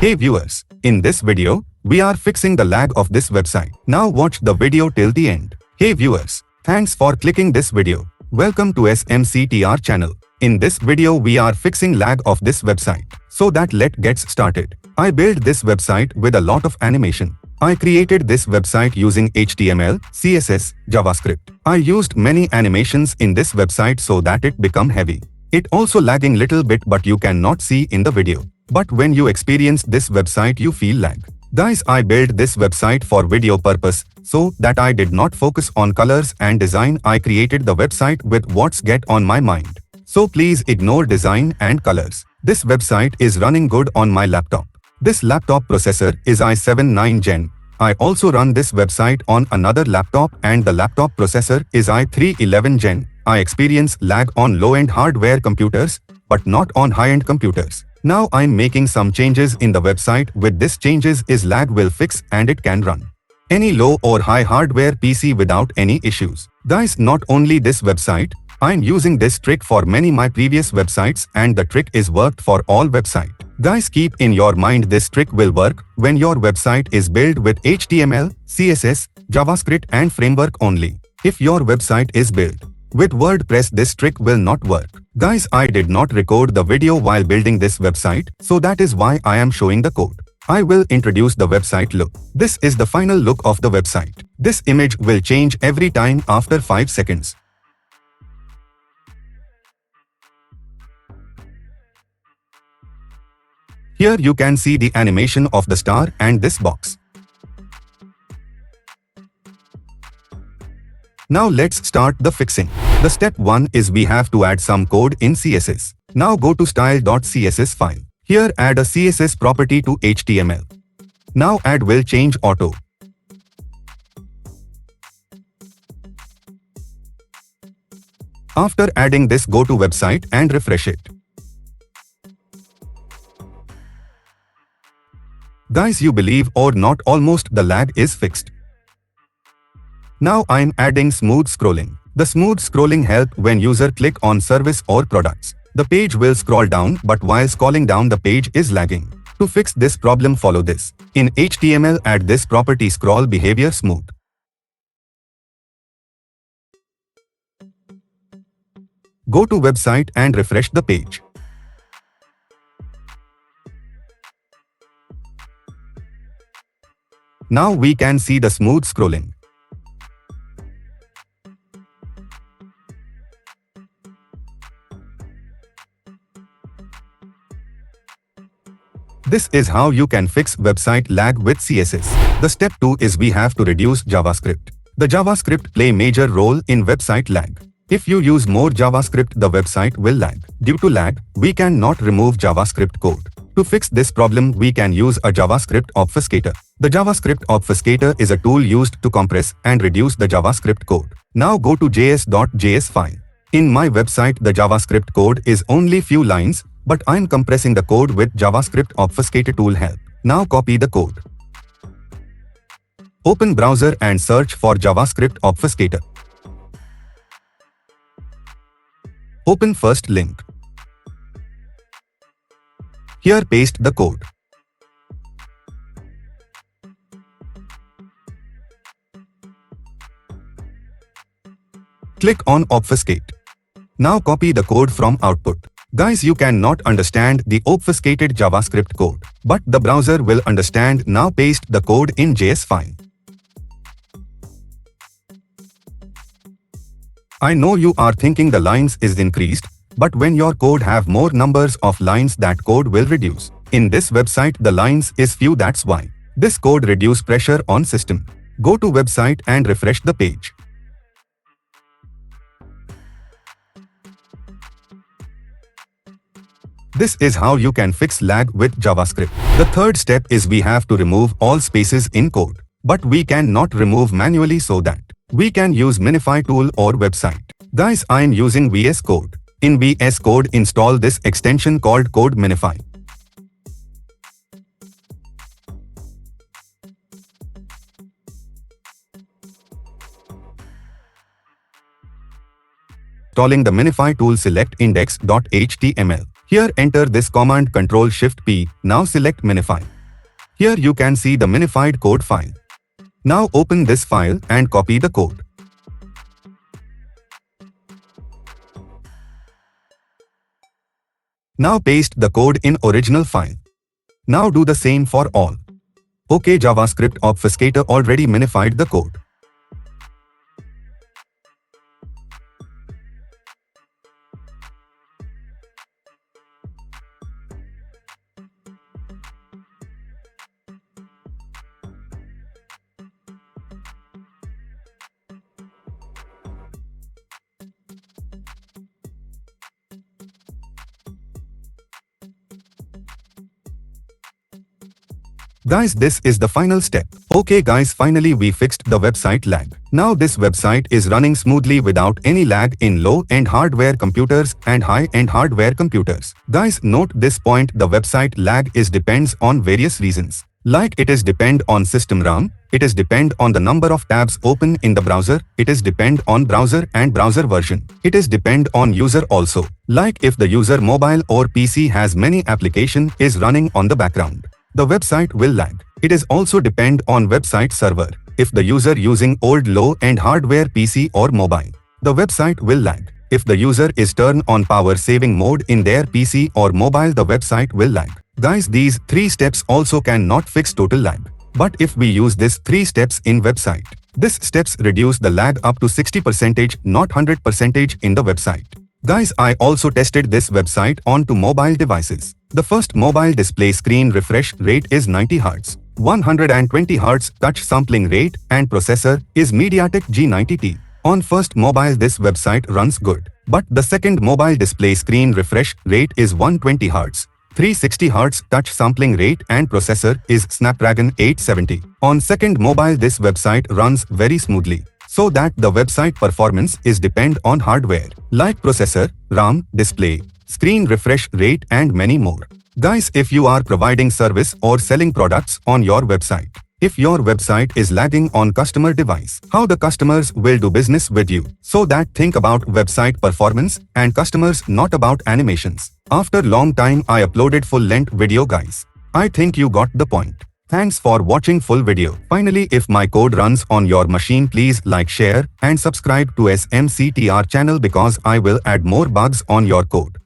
Hey viewers, in this video, we are fixing the lag of this website. Now watch the video till the end. Hey viewers, thanks for clicking this video. Welcome to CTR channel. In this video we are fixing lag of this website. So that let's get started. I built this website with a lot of animation. I created this website using HTML, CSS, JavaScript. I used many animations in this website so that it become heavy. It also lagging little bit but you cannot see in the video. But when you experience this website you feel lag. Guys, I built this website for video purpose, so that I did not focus on colors and design. I created the website with what's get on my mind. So please ignore design and colors. This website is running good on my laptop. This laptop processor is i7 9 Gen. I also run this website on another laptop and the laptop processor is i3 11 Gen. I experience lag on low-end hardware computers, but not on high-end computers. Now I'm making some changes in the website. With this changes is lag will fix and it can run any low or high hardware PC without any issues. Guys, not only this website, I'm using this trick for many my previous websites and the trick is worked for all website. Guys, keep in your mind this trick will work when your website is built with HTML, CSS, JavaScript and framework only. If your website is built with WordPress, this trick will not work. Guys, I did not record the video while building this website, so that is why I am showing the code. I will introduce the website look. This is the final look of the website. This image will change every time after 5 seconds. Here you can see the animation of the star and this box. Now let's start the fixing. The step 1 is we have to add some code in CSS. Now go to style.css file. Here add a CSS property to HTML. Now add will change auto. After adding this, go to website and refresh it. Guys, you believe or not, almost the lag is fixed. Now I'm adding smooth scrolling. The smooth scrolling help when user click on service or products. The page will scroll down, but while scrolling down the page is lagging. To fix this problem, follow this. In HTML, add this property scroll behavior smooth. Go to website and refresh the page. Now we can see the smooth scrolling. This is how you can fix website lag with CSS. The step 2 is we have to reduce JavaScript. The JavaScript play major role in website lag. If you use more JavaScript, the website will lag. Due to lag, we cannot remove JavaScript code. To fix this problem, we can use a JavaScript obfuscator. The JavaScript obfuscator is a tool used to compress and reduce the JavaScript code. Now go to js.js file. In my website, the JavaScript code is only few lines, but I'm compressing the code with JavaScript obfuscator tool help. Now copy the code. Open browser and search for JavaScript obfuscator. Open first link. Here paste the code. Click on obfuscate. Now copy the code from output. Guys, you cannot understand the obfuscated JavaScript code, but the browser will understand. Now paste the code in JS file. I know you are thinking the lines is increased, but when your code have more numbers of lines, that code will reduce. In this website, the lines is few, that's why. This code reduce pressure on system. Go to website and refresh the page. This is how you can fix lag with JavaScript. The third step is we have to remove all spaces in code. But we cannot remove manually, so that we can use Minify tool or website. Guys, I am using VS Code. In VS Code, install this extension called Code Minify. Installing the Minify tool, select index.html. Here enter this command Ctrl-Shift-P, now select Minify. Here you can see the minified code file. Now open this file and copy the code. Now paste the code in original file. Now do the same for all. OK, JavaScript obfuscator already minified the code. Guys, this is the final step. Okay guys, finally we fixed the website lag. Now this website is running smoothly without any lag in low-end hardware computers and high-end hardware computers. Guys, note this point, the website lag is depends on various reasons. Like it is depend on system RAM, it is depend on the number of tabs open in the browser, it is depend on browser and browser version. It is depend on user also. Like if the user mobile or PC has many application is running on the background, the website will lag. It is also depend on website server. If the user using old low-end hardware PC or mobile, the website will lag. If the user is turn on power saving mode in their PC or mobile, the website will lag. Guys, these 3 steps also cannot fix total lag. But if we use these 3 steps in website, these steps reduce the lag up to 60%, not 100% in the website. Guys, I also tested this website onto mobile devices. The first mobile display screen refresh rate is 90 Hz, 120 Hz touch sampling rate and processor is MediaTek G90T. On first mobile this website runs good. But the second mobile display screen refresh rate is 120 Hz, 360 Hz touch sampling rate and processor is Snapdragon 870. On second mobile this website runs very smoothly. So that the website performance is depend on hardware, like processor, RAM, display, screen refresh rate and many more. Guys, if you are providing service or selling products on your website, if your website is lagging on customer device, how the customers will do business with you? So that think about website performance and customers, not about animations. After long time I uploaded full length video guys. I think you got the point. Thanks for watching full video. Finally, if my code runs on your machine, please like, share and subscribe to SMCTR channel because I will add more bugs on your code.